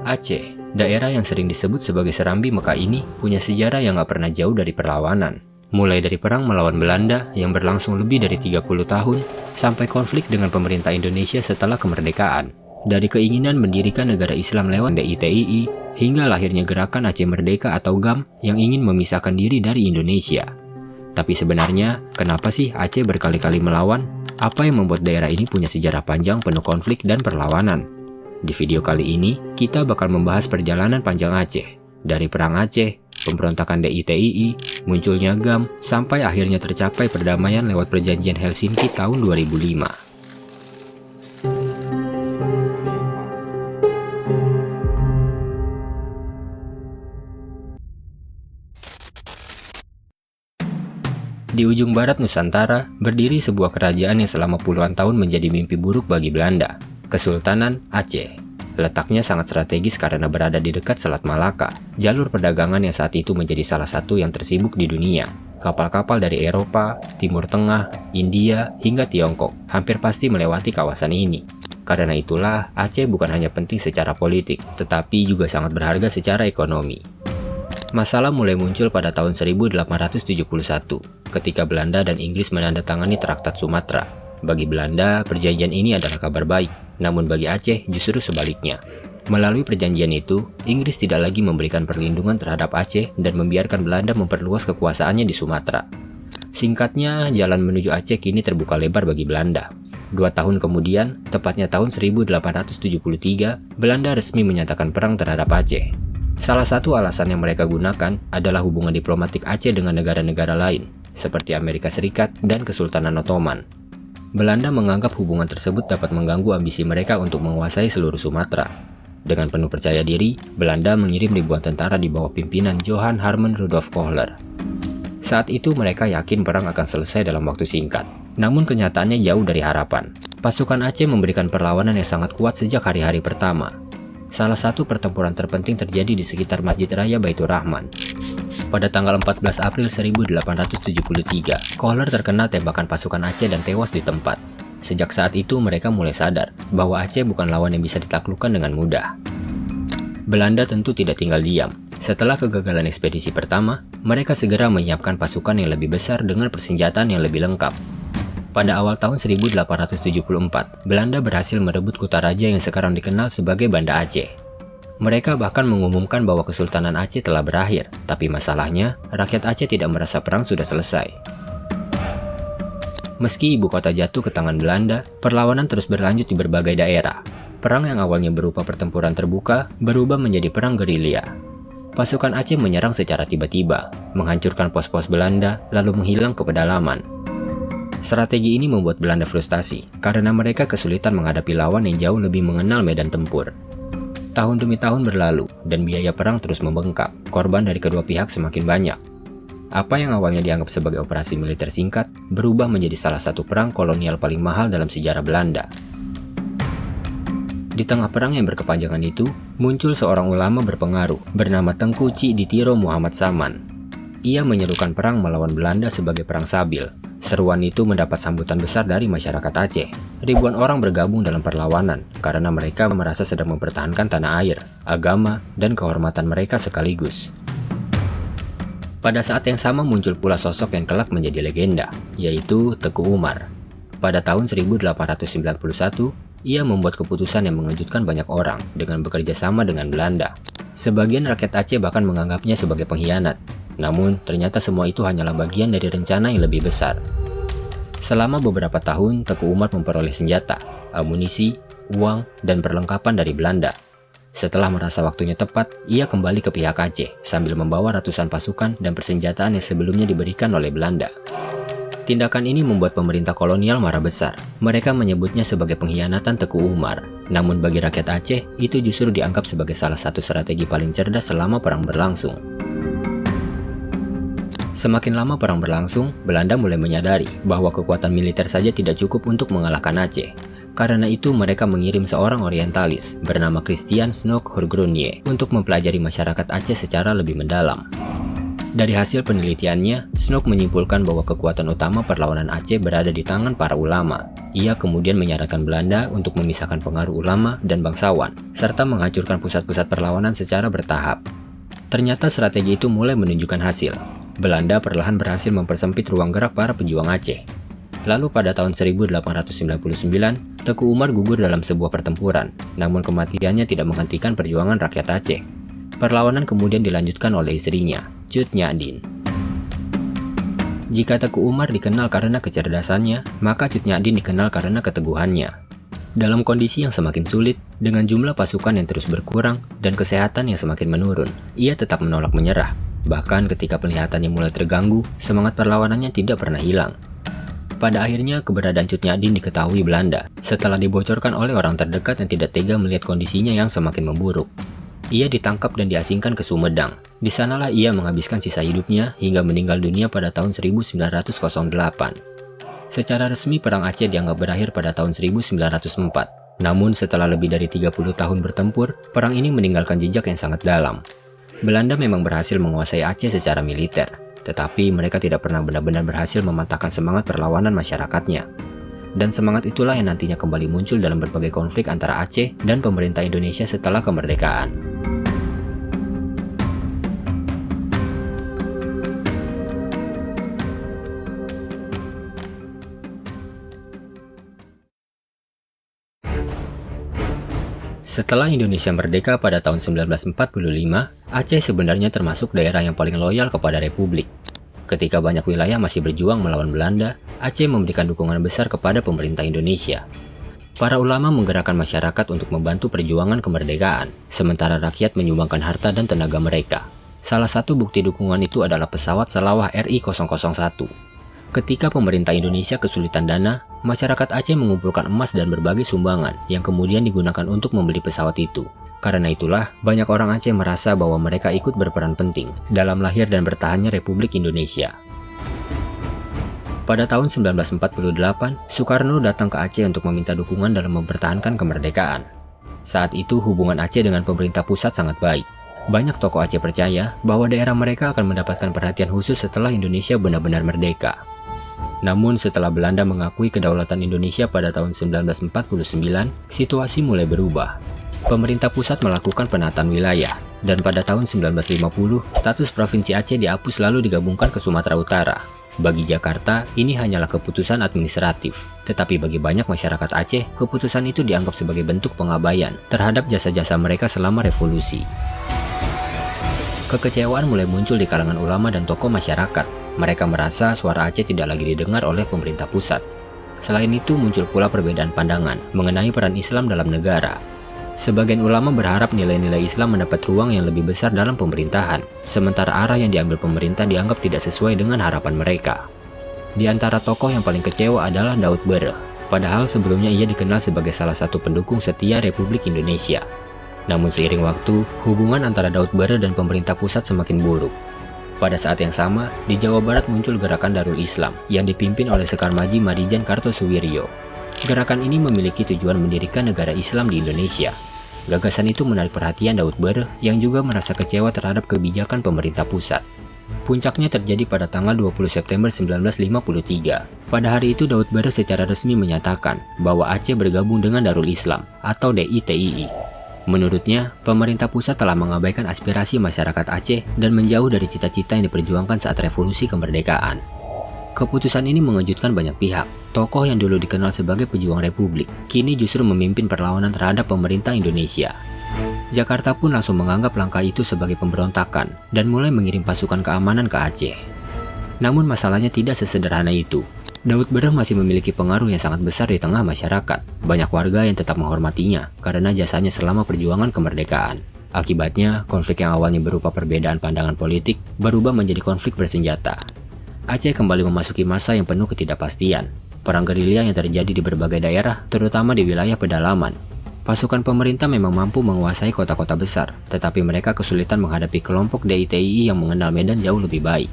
Aceh, daerah yang sering disebut sebagai Serambi Mekah ini punya sejarah yang gak pernah jauh dari perlawanan. Mulai dari perang melawan Belanda yang berlangsung lebih dari 30 tahun, sampai konflik dengan pemerintah Indonesia setelah kemerdekaan. Dari keinginan mendirikan negara Islam lewat DITII, hingga lahirnya gerakan Aceh Merdeka atau GAM yang ingin memisahkan diri dari Indonesia. Tapi sebenarnya, kenapa sih Aceh berkali-kali melawan? Apa yang membuat daerah ini punya sejarah panjang penuh konflik dan perlawanan? Di video kali ini, kita bakal membahas perjalanan panjang Aceh. Dari Perang Aceh, pemberontakan DITII, munculnya GAM, sampai akhirnya tercapai perdamaian lewat perjanjian Helsinki tahun 2005. Di ujung barat Nusantara, berdiri sebuah kerajaan yang selama puluhan tahun menjadi mimpi buruk bagi Belanda, Kesultanan Aceh. Letaknya sangat strategis karena berada di dekat Selat Malaka, jalur perdagangan yang saat itu menjadi salah satu yang tersibuk di dunia. Kapal-kapal dari Eropa, Timur Tengah, India, hingga Tiongkok hampir pasti melewati kawasan ini. Karena itulah, Aceh bukan hanya penting secara politik, tetapi juga sangat berharga secara ekonomi. Masalah mulai muncul pada tahun 1871, ketika Belanda dan Inggris menandatangani Traktat Sumatera. Bagi Belanda, perjanjian ini adalah kabar baik, namun bagi Aceh justru sebaliknya. Melalui perjanjian itu, Inggris tidak lagi memberikan perlindungan terhadap Aceh dan membiarkan Belanda memperluas kekuasaannya di Sumatera. Singkatnya, jalan menuju Aceh kini terbuka lebar bagi Belanda. 2 tahun kemudian, tepatnya tahun 1873, Belanda resmi menyatakan perang terhadap Aceh. Salah satu alasan yang mereka gunakan adalah hubungan diplomatik Aceh dengan negara-negara lain, seperti Amerika Serikat dan Kesultanan Ottoman. Belanda menganggap hubungan tersebut dapat mengganggu ambisi mereka untuk menguasai seluruh Sumatera. Dengan penuh percaya diri, Belanda mengirim ribuan tentara di bawah pimpinan Johan Herman Rudolf Kohler. Saat itu mereka yakin perang akan selesai dalam waktu singkat. Namun kenyataannya jauh dari harapan. Pasukan Aceh memberikan perlawanan yang sangat kuat sejak hari-hari pertama. Salah satu pertempuran terpenting terjadi di sekitar Masjid Raya Baitur Rahman. Pada tanggal 14 April 1873, Kohler terkena tembakan pasukan Aceh dan tewas di tempat. Sejak saat itu mereka mulai sadar bahwa Aceh bukan lawan yang bisa ditaklukkan dengan mudah. Belanda tentu tidak tinggal diam. Setelah kegagalan ekspedisi pertama, mereka segera menyiapkan pasukan yang lebih besar dengan persenjataan yang lebih lengkap. Pada awal tahun 1874, Belanda berhasil merebut Kutaraja yang sekarang dikenal sebagai Banda Aceh. Mereka bahkan mengumumkan bahwa Kesultanan Aceh telah berakhir, tapi masalahnya, rakyat Aceh tidak merasa perang sudah selesai. Meski ibu kota jatuh ke tangan Belanda, perlawanan terus berlanjut di berbagai daerah. Perang yang awalnya berupa pertempuran terbuka, berubah menjadi perang gerilya. Pasukan Aceh menyerang secara tiba-tiba, menghancurkan pos-pos Belanda, lalu menghilang ke pedalaman. Strategi ini membuat Belanda frustasi, karena mereka kesulitan menghadapi lawan yang jauh lebih mengenal medan tempur. Tahun demi tahun berlalu, dan biaya perang terus membengkak. Korban dari kedua pihak semakin banyak. Apa yang awalnya dianggap sebagai operasi militer singkat, berubah menjadi salah satu perang kolonial paling mahal dalam sejarah Belanda. Di tengah perang yang berkepanjangan itu, muncul seorang ulama berpengaruh, bernama Tengku Cikditiro Muhammad Saman. Ia menyerukan perang melawan Belanda sebagai perang Sabil. Seruan itu mendapat sambutan besar dari masyarakat Aceh. Ribuan orang bergabung dalam perlawanan karena mereka merasa sedang mempertahankan tanah air, agama, dan kehormatan mereka sekaligus. Pada saat yang sama muncul pula sosok yang kelak menjadi legenda, yaitu Teku Umar. Pada tahun 1891, ia membuat keputusan yang mengejutkan banyak orang dengan bekerja sama dengan Belanda. Sebagian rakyat Aceh bahkan menganggapnya sebagai pengkhianat. Namun, ternyata semua itu hanyalah bagian dari rencana yang lebih besar. Selama beberapa tahun, Teku Umar memperoleh senjata, amunisi, uang, dan perlengkapan dari Belanda. Setelah merasa waktunya tepat, ia kembali ke pihak Aceh sambil membawa ratusan pasukan dan persenjataan yang sebelumnya diberikan oleh Belanda. Tindakan ini membuat pemerintah kolonial marah besar. Mereka menyebutnya sebagai pengkhianatan Teku Umar. Namun bagi rakyat Aceh, itu justru dianggap sebagai salah satu strategi paling cerdas selama perang berlangsung. Semakin lama perang berlangsung, Belanda mulai menyadari bahwa kekuatan militer saja tidak cukup untuk mengalahkan Aceh. Karena itu mereka mengirim seorang orientalis bernama Christian Snoek Hurgronje untuk mempelajari masyarakat Aceh secara lebih mendalam. Dari hasil penelitiannya, Snook menyimpulkan bahwa kekuatan utama perlawanan Aceh berada di tangan para ulama. Ia kemudian menyarankan Belanda untuk memisahkan pengaruh ulama dan bangsawan, serta menghancurkan pusat-pusat perlawanan secara bertahap. Ternyata strategi itu mulai menunjukkan hasil. Belanda perlahan berhasil mempersempit ruang gerak para pejuang Aceh. Lalu pada tahun 1899, Teku Umar gugur dalam sebuah pertempuran, namun kematiannya tidak menghentikan perjuangan rakyat Aceh. Perlawanan kemudian dilanjutkan oleh istrinya, Cut Nyak Dien. Jika Teku Umar dikenal karena kecerdasannya, maka Cut Nyak Dien dikenal karena keteguhannya. Dalam kondisi yang semakin sulit, dengan jumlah pasukan yang terus berkurang dan kesehatan yang semakin menurun, ia tetap menolak menyerah. Bahkan ketika penglihatannya mulai terganggu, semangat perlawanannya tidak pernah hilang. Pada akhirnya, keberadaan Cut Nyak Dien diketahui Belanda setelah dibocorkan oleh orang terdekat yang tidak tega melihat kondisinya yang semakin memburuk. Ia ditangkap dan diasingkan ke Sumedang. Di sanalah ia menghabiskan sisa hidupnya hingga meninggal dunia pada tahun 1908. Secara resmi Perang Aceh dianggap berakhir pada tahun 1904. Namun setelah lebih dari 30 tahun bertempur, perang ini meninggalkan jejak yang sangat dalam. Belanda memang berhasil menguasai Aceh secara militer, tetapi mereka tidak pernah benar-benar berhasil mematahkan semangat perlawanan masyarakatnya. Dan semangat itulah yang nantinya kembali muncul dalam berbagai konflik antara Aceh dan pemerintah Indonesia setelah kemerdekaan. Setelah Indonesia merdeka pada tahun 1945, Aceh sebenarnya termasuk daerah yang paling loyal kepada Republik. Ketika banyak wilayah masih berjuang melawan Belanda, Aceh memberikan dukungan besar kepada pemerintah Indonesia. Para ulama menggerakkan masyarakat untuk membantu perjuangan kemerdekaan, sementara rakyat menyumbangkan harta dan tenaga mereka. Salah satu bukti dukungan itu adalah pesawat Salawah RI-001. Ketika pemerintah Indonesia kesulitan dana, masyarakat Aceh mengumpulkan emas dan berbagai sumbangan yang kemudian digunakan untuk membeli pesawat itu. Karena itulah, banyak orang Aceh merasa bahwa mereka ikut berperan penting dalam lahir dan bertahannya Republik Indonesia. Pada tahun 1948, Soekarno datang ke Aceh untuk meminta dukungan dalam mempertahankan kemerdekaan. Saat itu hubungan Aceh dengan pemerintah pusat sangat baik. Banyak tokoh Aceh percaya bahwa daerah mereka akan mendapatkan perhatian khusus setelah Indonesia benar-benar merdeka. Namun setelah Belanda mengakui kedaulatan Indonesia pada tahun 1949, situasi mulai berubah. Pemerintah pusat melakukan penataan wilayah, dan pada tahun 1950, status Provinsi Aceh dihapus lalu digabungkan ke Sumatera Utara. Bagi Jakarta, ini hanyalah keputusan administratif. Tetapi bagi banyak masyarakat Aceh, keputusan itu dianggap sebagai bentuk pengabaian terhadap jasa-jasa mereka selama revolusi. Kekecewaan mulai muncul di kalangan ulama dan tokoh masyarakat. Mereka merasa suara Aceh tidak lagi didengar oleh pemerintah pusat. Selain itu, muncul pula perbedaan pandangan mengenai peran Islam dalam negara. Sebagian ulama berharap nilai-nilai Islam mendapat ruang yang lebih besar dalam pemerintahan, sementara arah yang diambil pemerintah dianggap tidak sesuai dengan harapan mereka. Di antara tokoh yang paling kecewa adalah Daud Bereh, padahal sebelumnya ia dikenal sebagai salah satu pendukung setia Republik Indonesia. Namun seiring waktu, hubungan antara Daud Bereh dan pemerintah pusat semakin buruk. Pada saat yang sama, di Jawa Barat muncul gerakan Darul Islam yang dipimpin oleh Sekar Maji Marijan Kartosuwiryo. Gerakan ini memiliki tujuan mendirikan negara Islam di Indonesia. Gagasan itu menarik perhatian Daud Bereh yang juga merasa kecewa terhadap kebijakan pemerintah pusat. Puncaknya terjadi pada tanggal 20 September 1953. Pada hari itu Daud Bereh secara resmi menyatakan bahwa Aceh bergabung dengan Darul Islam atau DITII. Menurutnya, pemerintah pusat telah mengabaikan aspirasi masyarakat Aceh dan menjauh dari cita-cita yang diperjuangkan saat revolusi kemerdekaan. Keputusan ini mengejutkan banyak pihak. Tokoh yang dulu dikenal sebagai pejuang republik, kini justru memimpin perlawanan terhadap pemerintah Indonesia. Jakarta pun langsung menganggap langkah itu sebagai pemberontakan dan mulai mengirim pasukan keamanan ke Aceh. Namun masalahnya tidak sesederhana itu. Daud Bereh masih memiliki pengaruh yang sangat besar di tengah masyarakat. Banyak warga yang tetap menghormatinya karena jasanya selama perjuangan kemerdekaan. Akibatnya, konflik yang awalnya berupa perbedaan pandangan politik berubah menjadi konflik bersenjata. Aceh kembali memasuki masa yang penuh ketidakpastian. Perang gerilya yang terjadi di berbagai daerah, terutama di wilayah pedalaman. Pasukan pemerintah memang mampu menguasai kota-kota besar, tetapi mereka kesulitan menghadapi kelompok DITII yang mengenal medan jauh lebih baik.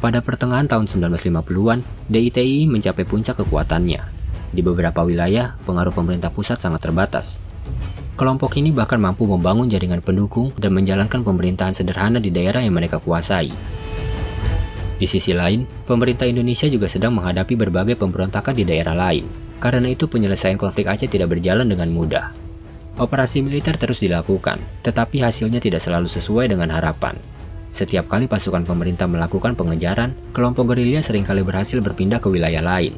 Pada pertengahan tahun 1950-an, DITII mencapai puncak kekuatannya. Di beberapa wilayah, pengaruh pemerintah pusat sangat terbatas. Kelompok ini bahkan mampu membangun jaringan pendukung dan menjalankan pemerintahan sederhana di daerah yang mereka kuasai. Di sisi lain, pemerintah Indonesia juga sedang menghadapi berbagai pemberontakan di daerah lain. Karena itu penyelesaian konflik Aceh tidak berjalan dengan mudah. Operasi militer terus dilakukan, tetapi hasilnya tidak selalu sesuai dengan harapan. Setiap kali pasukan pemerintah melakukan pengejaran, kelompok gerilya seringkali berhasil berpindah ke wilayah lain.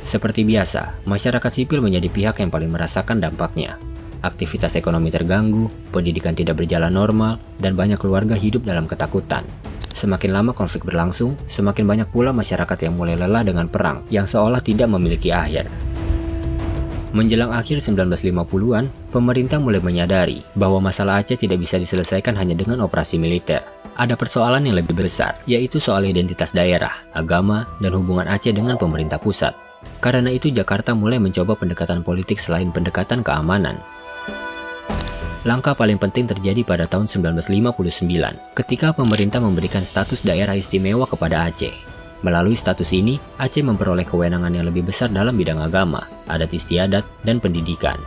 Seperti biasa, masyarakat sipil menjadi pihak yang paling merasakan dampaknya. Aktivitas ekonomi terganggu, pendidikan tidak berjalan normal, dan banyak keluarga hidup dalam ketakutan. Semakin lama konflik berlangsung, semakin banyak pula masyarakat yang mulai lelah dengan perang yang seolah tidak memiliki akhir. Menjelang akhir 1950-an, pemerintah mulai menyadari bahwa masalah Aceh tidak bisa diselesaikan hanya dengan operasi militer. Ada persoalan yang lebih besar, yaitu soal identitas daerah, agama, dan hubungan Aceh dengan pemerintah pusat. Karena itu Jakarta mulai mencoba pendekatan politik selain pendekatan keamanan. Langkah paling penting terjadi pada tahun 1959, ketika pemerintah memberikan status daerah istimewa kepada Aceh. Melalui status ini, Aceh memperoleh kewenangan yang lebih besar dalam bidang agama, adat istiadat, dan pendidikan.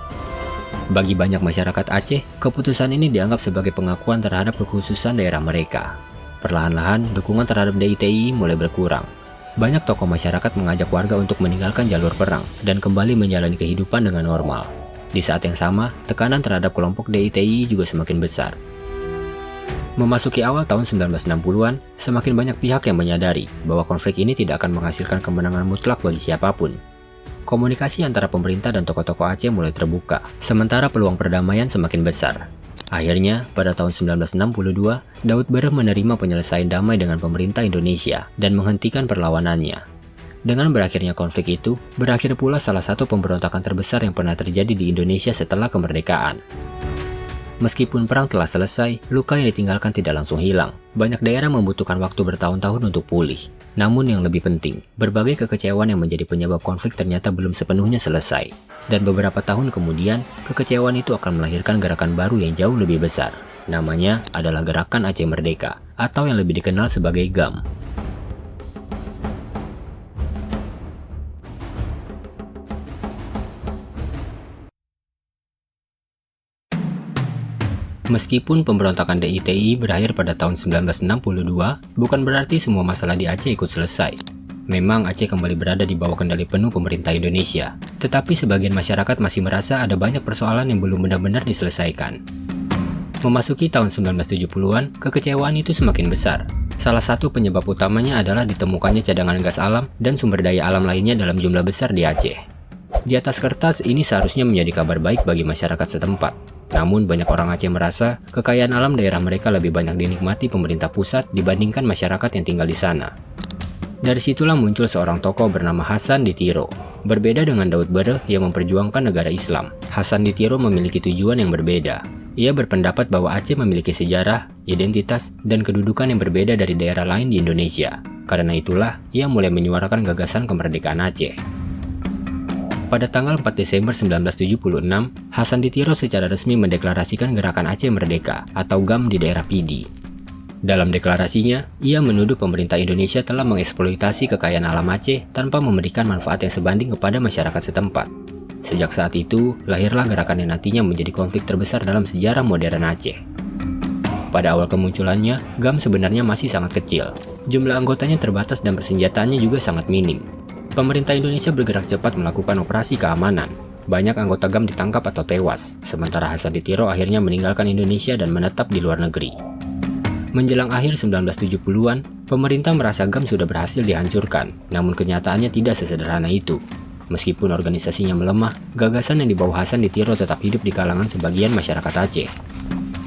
Bagi banyak masyarakat Aceh, keputusan ini dianggap sebagai pengakuan terhadap kekhususan daerah mereka. Perlahan-lahan, dukungan terhadap DITI mulai berkurang. Banyak tokoh masyarakat mengajak warga untuk meninggalkan jalur perang dan kembali menjalani kehidupan dengan normal. Di saat yang sama, tekanan terhadap kelompok DITI juga semakin besar. Memasuki awal tahun 1960-an, semakin banyak pihak yang menyadari bahwa konflik ini tidak akan menghasilkan kemenangan mutlak bagi siapapun. Komunikasi antara pemerintah dan tokoh-tokoh Aceh mulai terbuka, sementara peluang perdamaian semakin besar. Akhirnya, pada tahun 1962, Daud Bereh menerima penyelesaian damai dengan pemerintah Indonesia dan menghentikan perlawanannya. Dengan berakhirnya konflik itu, berakhir pula salah satu pemberontakan terbesar yang pernah terjadi di Indonesia setelah kemerdekaan. Meskipun perang telah selesai, luka yang ditinggalkan tidak langsung hilang. Banyak daerah membutuhkan waktu bertahun-tahun untuk pulih. Namun yang lebih penting, berbagai kekecewaan yang menjadi penyebab konflik ternyata belum sepenuhnya selesai. Dan beberapa tahun kemudian, kekecewaan itu akan melahirkan gerakan baru yang jauh lebih besar. Namanya adalah Gerakan Aceh Merdeka, atau yang lebih dikenal sebagai GAM. Meskipun pemberontakan DITI berakhir pada tahun 1962, bukan berarti semua masalah di Aceh ikut selesai. Memang Aceh kembali berada di bawah kendali penuh pemerintah Indonesia, tetapi sebagian masyarakat masih merasa ada banyak persoalan yang belum benar-benar diselesaikan. Memasuki tahun 1970-an, kekecewaan itu semakin besar. Salah satu penyebab utamanya adalah ditemukannya cadangan gas alam dan sumber daya alam lainnya dalam jumlah besar di Aceh. Di atas kertas, ini seharusnya menjadi kabar baik bagi masyarakat setempat. Namun banyak orang Aceh merasa kekayaan alam daerah mereka lebih banyak dinikmati pemerintah pusat dibandingkan masyarakat yang tinggal di sana. Dari situlah muncul seorang tokoh bernama Hasan Ditiro. Berbeda dengan Daud Bereh yang memperjuangkan negara Islam, Hasan Ditiro memiliki tujuan yang berbeda. Ia berpendapat bahwa Aceh memiliki sejarah, identitas, dan kedudukan yang berbeda dari daerah lain di Indonesia. Karena itulah, ia mulai menyuarakan gagasan kemerdekaan Aceh. Pada tanggal 4 Desember 1976, Hasan Ditiro secara resmi mendeklarasikan Gerakan Aceh Merdeka atau GAM di daerah Pidi. Dalam deklarasinya, ia menuduh pemerintah Indonesia telah mengeksploitasi kekayaan alam Aceh tanpa memberikan manfaat yang sebanding kepada masyarakat setempat. Sejak saat itu, lahirlah gerakan yang nantinya menjadi konflik terbesar dalam sejarah modern Aceh. Pada awal kemunculannya, GAM sebenarnya masih sangat kecil. Jumlah anggotanya terbatas dan persenjataannya juga sangat minim. Pemerintah Indonesia bergerak cepat melakukan operasi keamanan. Banyak anggota GAM ditangkap atau tewas, sementara Hasan Ditiro akhirnya meninggalkan Indonesia dan menetap di luar negeri. Menjelang akhir 1970-an, pemerintah merasa GAM sudah berhasil dihancurkan, namun kenyataannya tidak sesederhana itu. Meskipun organisasinya melemah, gagasan yang dibawa Hasan Ditiro tetap hidup di kalangan sebagian masyarakat Aceh.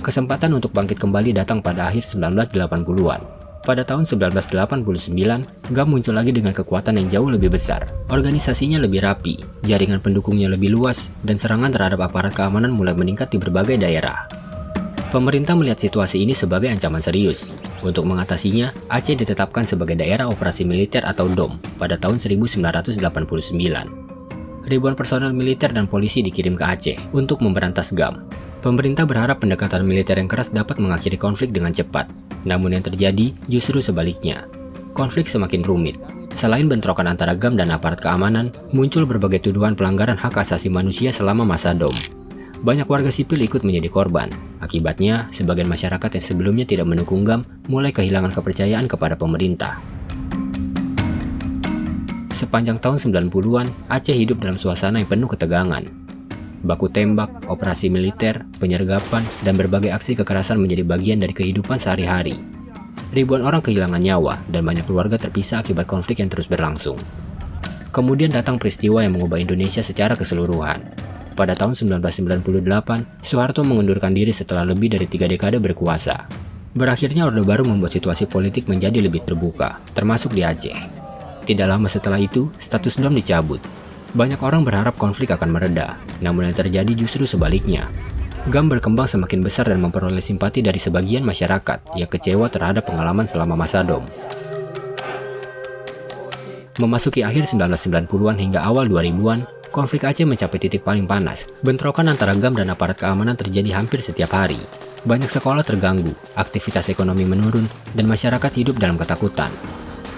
Kesempatan untuk bangkit kembali datang pada akhir 1980-an. Pada tahun 1989, GAM muncul lagi dengan kekuatan yang jauh lebih besar. Organisasinya lebih rapi, jaringan pendukungnya lebih luas, dan serangan terhadap aparat keamanan mulai meningkat di berbagai daerah. Pemerintah melihat situasi ini sebagai ancaman serius. Untuk mengatasinya, Aceh ditetapkan sebagai daerah operasi militer atau DOM pada tahun 1989. Ribuan personel militer dan polisi dikirim ke Aceh untuk memberantas GAM. Pemerintah berharap pendekatan militer yang keras dapat mengakhiri konflik dengan cepat. Namun yang terjadi justru sebaliknya. Konflik semakin rumit. Selain bentrokan antara GAM dan aparat keamanan, muncul berbagai tuduhan pelanggaran hak asasi manusia selama masa DOM. Banyak warga sipil ikut menjadi korban. Akibatnya, sebagian masyarakat yang sebelumnya tidak mendukung GAM mulai kehilangan kepercayaan kepada pemerintah. Sepanjang tahun 90-an, Aceh hidup dalam suasana yang penuh ketegangan. Baku tembak, operasi militer, penyergapan, dan berbagai aksi kekerasan menjadi bagian dari kehidupan sehari-hari. Ribuan orang kehilangan nyawa, dan banyak keluarga terpisah akibat konflik yang terus berlangsung. Kemudian datang peristiwa yang mengubah Indonesia secara keseluruhan. Pada tahun 1998, Soeharto mengundurkan diri setelah lebih dari 3 dekade berkuasa. Berakhirnya Orde Baru membuat situasi politik menjadi lebih terbuka, termasuk di Aceh. Tidak lama setelah itu, status GAM dicabut. Banyak orang berharap konflik akan mereda, namun yang terjadi justru sebaliknya. GAM berkembang semakin besar dan memperoleh simpati dari sebagian masyarakat yang kecewa terhadap pengalaman selama masa DOM. Memasuki akhir 1990-an hingga awal 2000-an, konflik Aceh mencapai titik paling panas. Bentrokan antara GAM dan aparat keamanan terjadi hampir setiap hari. Banyak sekolah terganggu, aktivitas ekonomi menurun, dan masyarakat hidup dalam ketakutan.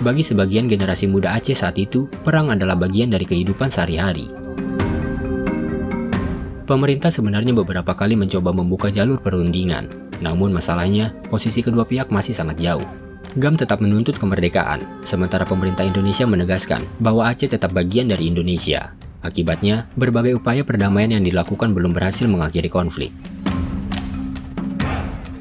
Bagi sebagian generasi muda Aceh saat itu, perang adalah bagian dari kehidupan sehari-hari. Pemerintah sebenarnya beberapa kali mencoba membuka jalur perundingan. Namun masalahnya, posisi kedua pihak masih sangat jauh. GAM tetap menuntut kemerdekaan, sementara pemerintah Indonesia menegaskan bahwa Aceh tetap bagian dari Indonesia. Akibatnya, berbagai upaya perdamaian yang dilakukan belum berhasil mengakhiri konflik.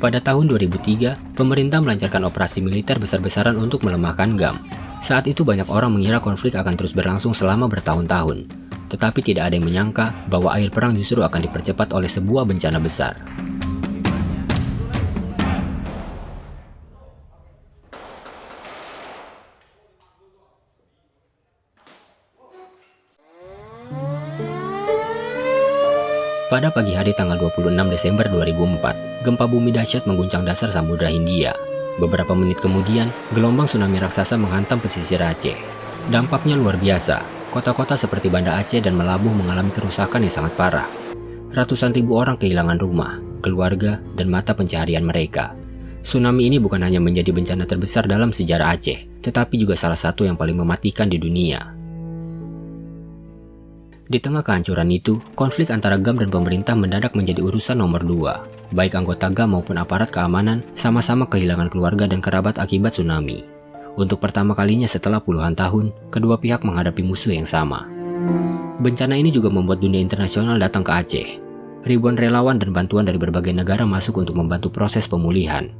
Pada tahun 2003, pemerintah melancarkan operasi militer besar-besaran untuk melemahkan GAM. Saat itu banyak orang mengira konflik akan terus berlangsung selama bertahun-tahun. Tetapi tidak ada yang menyangka bahwa akhir perang justru akan dipercepat oleh sebuah bencana besar. Pada pagi hari tanggal 26 Desember 2004, gempa bumi dahsyat mengguncang dasar Samudra Hindia. Beberapa menit kemudian, gelombang tsunami raksasa menghantam pesisir Aceh. Dampaknya luar biasa. Kota-kota seperti Banda Aceh dan Melabuh mengalami kerusakan yang sangat parah. Ratusan ribu orang kehilangan rumah, keluarga, dan mata pencaharian mereka. Tsunami ini bukan hanya menjadi bencana terbesar dalam sejarah Aceh, tetapi juga salah satu yang paling mematikan di dunia. Di tengah kehancuran itu, konflik antara GAM dan pemerintah mendadak menjadi urusan nomor 2. Baik anggota GAM maupun aparat keamanan sama-sama kehilangan keluarga dan kerabat akibat tsunami. Untuk pertama kalinya setelah puluhan tahun, kedua pihak menghadapi musuh yang sama. Bencana ini juga membuat dunia internasional datang ke Aceh. Ribuan relawan dan bantuan dari berbagai negara masuk untuk membantu proses pemulihan.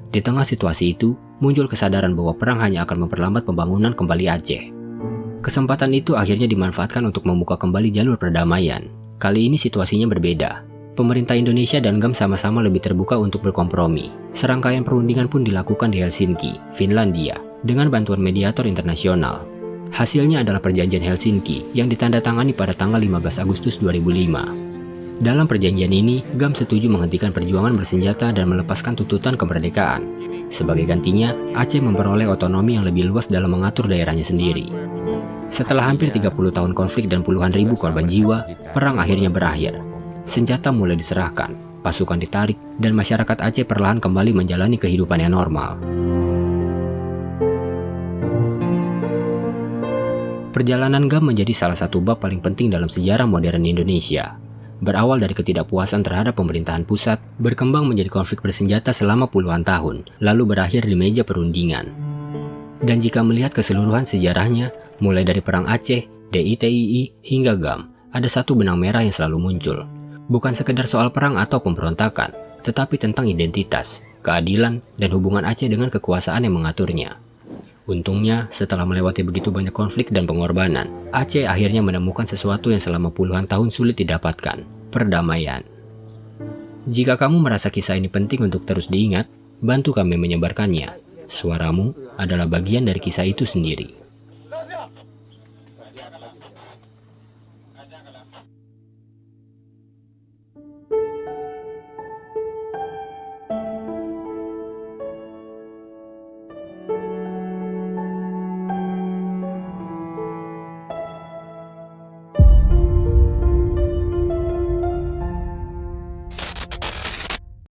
Di tengah situasi itu, muncul kesadaran bahwa perang hanya akan memperlambat pembangunan kembali Aceh. Kesempatan itu akhirnya dimanfaatkan untuk membuka kembali jalur perdamaian. Kali ini situasinya berbeda. Pemerintah Indonesia dan GAM sama-sama lebih terbuka untuk berkompromi. Serangkaian perundingan pun dilakukan di Helsinki, Finlandia, dengan bantuan mediator internasional. Hasilnya adalah Perjanjian Helsinki yang ditandatangani pada tanggal 15 Agustus 2005. Dalam perjanjian ini, GAM setuju menghentikan perjuangan bersenjata dan melepaskan tuntutan kemerdekaan. Sebagai gantinya, Aceh memperoleh otonomi yang lebih luas dalam mengatur daerahnya sendiri. Setelah hampir 30 tahun konflik dan puluhan ribu korban jiwa, perang akhirnya berakhir. Senjata mulai diserahkan, pasukan ditarik, dan masyarakat Aceh perlahan kembali menjalani kehidupan yang normal. Perjalanan GAM menjadi salah satu bab paling penting dalam sejarah modern Indonesia. Berawal dari ketidakpuasan terhadap pemerintahan pusat, berkembang menjadi konflik bersenjata selama puluhan tahun, lalu berakhir di meja perundingan. Dan jika melihat keseluruhan sejarahnya, mulai dari Perang Aceh, DITII, hingga GAM, ada satu benang merah yang selalu muncul. Bukan sekedar soal perang atau pemberontakan, tetapi tentang identitas, keadilan, dan hubungan Aceh dengan kekuasaan yang mengaturnya. Untungnya, setelah melewati begitu banyak konflik dan pengorbanan, Aceh akhirnya menemukan sesuatu yang selama puluhan tahun sulit didapatkan, perdamaian. Jika kamu merasa kisah ini penting untuk terus diingat, bantu kami menyebarkannya. Suaramu adalah bagian dari kisah itu sendiri.